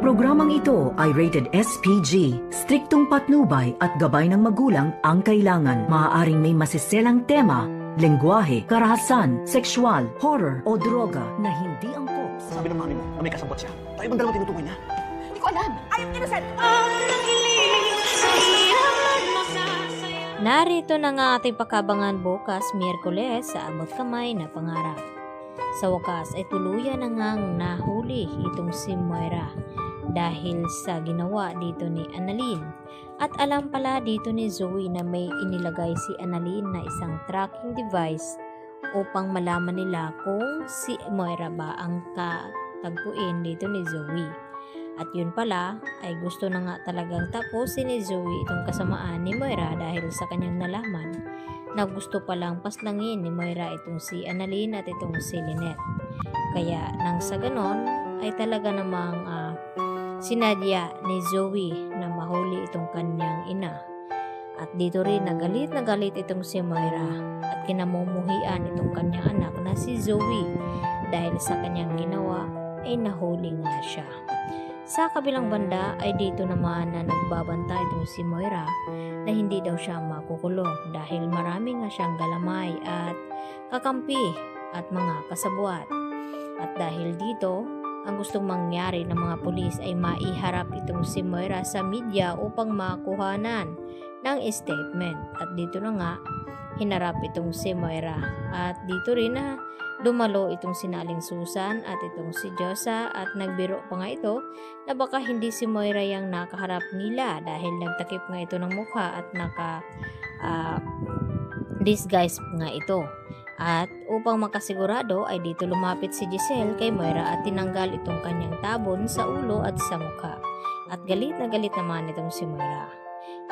Ang programang ito ay rated SPG. Striktong patnubay at gabay ng magulang ang kailangan. Maaaring may masiselang tema, lengguwahe, karahasan, sexual, horror o droga na hindi angkop. Sabi ng mami mo na may kasabot siya. Tayo bang dalawa tinutukoy niya? Hindi ko alam. I'm innocent. Narito na nga ating pakabangan bukas, Miyerkules, sa abot kamay na pangarap. Sa wakas ay tuluyan na ngang nahuli itong si Moira dahil sa ginawa dito ni Annalyn. At alam pala dito ni Zoe na may inilagay si Annalyn na isang tracking device upang malaman nila kung si Moira ba ang katagpuin dito ni Zoe. At yun pala ay gusto na nga talagang tapusin ni Zoe itong kasamaan ni Moira dahil sa kanyang nalaman na gusto palang paslangin ni Moira itong si Annalyn at itong si Lynette. Kaya nang sa ganon ay talaga namang sinadya ni Zoe na mahuli itong kanyang ina. At dito rin na galit itong si Moira at kinamumuhian itong kanyang anak na si Zoe dahil sa kanyang ginawa ay nahuli nga siya. Sa kabilang banda ay dito naman na nagbabantay itong si Moira na hindi daw siya makukulong dahil marami nga siyang galamay at kakampi at mga kasabwat. At dahil dito, ang gustong mangyari ng mga pulis ay maiharap itong si Moira sa media upang makuhanan ng statement. At dito na nga, hinarap itong si Moira. At dito rin na dumalo itong sinaling Susan at itong si Josa at nagbiro pa nga ito na baka hindi si Moira yung nakaharap nila dahil nagtakip nga ito ng mukha at disguise nga ito. At upang makasigurado ay dito lumapit si Giselle kay Moira at tinanggal itong kanyang tabon sa ulo at sa mukha. At galit na galit naman itong si Moira.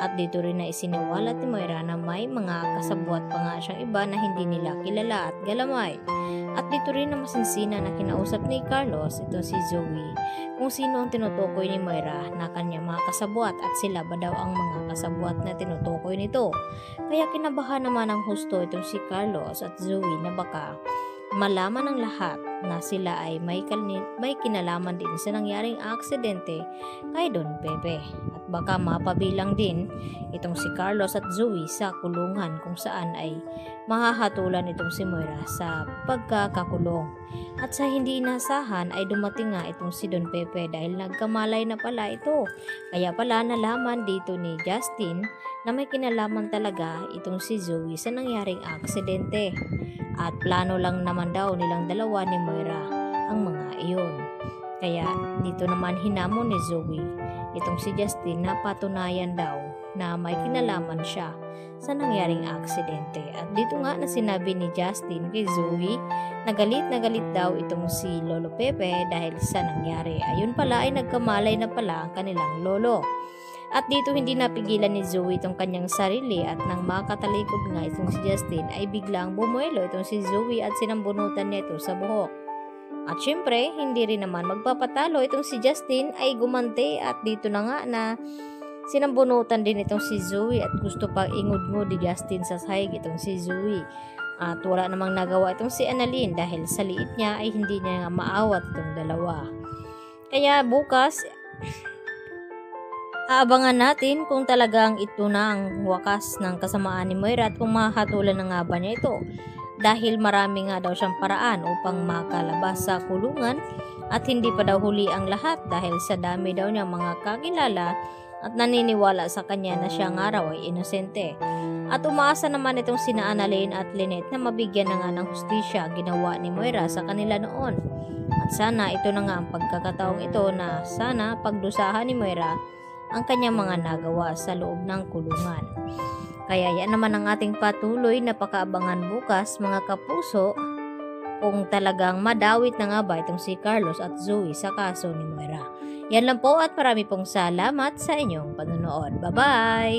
At dito rin na isiniwalat ni Moira na may mga kasabwat pa nga siyang iba na hindi nila kilala at galamay. At dito rin na masinsina na kinausap ni Carlos, ito si Zoe, kung sino ang tinutukoy ni Moira na kanyang mga kasabwat at sila ba daw ang mga kasabwat na tinutukoy nito. Kaya kinabahan naman ang husto itong si Carlos at Zoe na baka malaman ng lahat na sila ay may kinalaman din sa nangyaring aksidente kay Don Pepe. At baka mapabilang din itong si Carlos at Zoe sa kulungan kung saan ay mahahatulan itong si Moira sa pagkakakulong. At sa hindi inasahan ay dumating nga itong si Don Pepe dahil nagkamalay na pala ito. Kaya pala nalaman dito ni Justin na may kinalaman talaga itong si Zoe sa nangyaring aksidente. At plano lang naman daw nilang dalawa ni Moira ang mga iyon. Kaya dito naman hinamon ni Zoe itong si Justin na patunayan daw na may kinalaman siya sa nangyaring aksidente. At dito nga na sinabi ni Justin kay Zoe na galit daw itong si Lolo Pepe dahil sa nangyari. Ayun pala ay nagkamalay na pala ang kanilang lolo. At dito hindi napigilan ni Zoe itong kanyang sarili at nang makatalikod nga itong si Justin ay biglang bumuelo itong si Zoe at sinambunutan niya ito sa buhok. At syempre, hindi rin naman magpapatalo itong si Justin ay gumante at dito na nga na sinambunutan din itong si Zoe at gusto pang ingud-ngud ni Justin sa sahig itong si Zoe. At wala namang nagawa itong si Annalyn dahil sa liit niya ay hindi niya nga maawat itong dalawa. Kaya bukas, aabangan natin kung talagang ito na ang wakas ng kasamaan ni Moira at kung mahatulan na nga ba niya ito. Dahil marami nga daw siyang paraan upang makalabas sa kulungan at hindi pa daw huli ang lahat dahil sa dami daw niyang mga kakilala at naniniwala sa kanya na siya nga raw ay inosente. At umaasa naman itong sina Annalyn at Lynette na mabigyan na nga ng hustisya ginawa ni Moira sa kanila noon. At sana ito na nga ang pagkakataong ito na sana pagdusahan ni Moira ang kanyang mga nagawa sa loob ng kulungan. Kaya yan naman ang ating patuloy na pakaabangan bukas mga kapuso kung talagang madawit na nga ba itong si Carlos at Zoe sa kaso ni Moira. Yan lang po at marami pong salamat sa inyong panonood. Bye-bye!